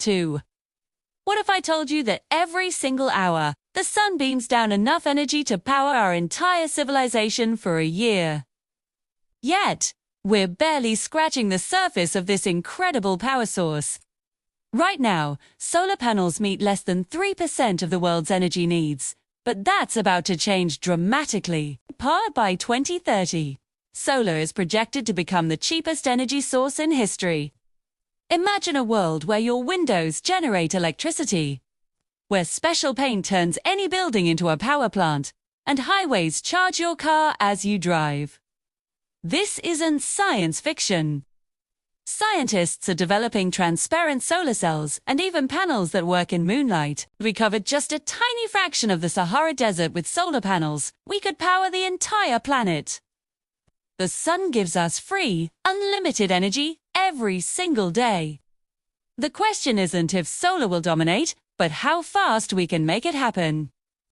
2. What if I told you that every single hour, the sun beams down enough energy to power our entire civilization for a year? Yet, we're barely scratching the surface of this incredible power source. Right now, solar panels meet less than 3% of the world's energy needs, but that's about to change dramatically. Powered by 2030, solar is projected to become the cheapest energy source in history. Imagine a world where your windows generate electricity, where special paint turns any building into a power plant, and highways charge your car as you drive. This isn't science fiction. Scientists are developing transparent solar cells and even panels that work in moonlight. If we covered just a tiny fraction of the Sahara Desert with solar panels, we could power the entire planet. The sun gives us free, unlimited energy every single day. The question isn't if solar will dominate, but how fast we can make it happen.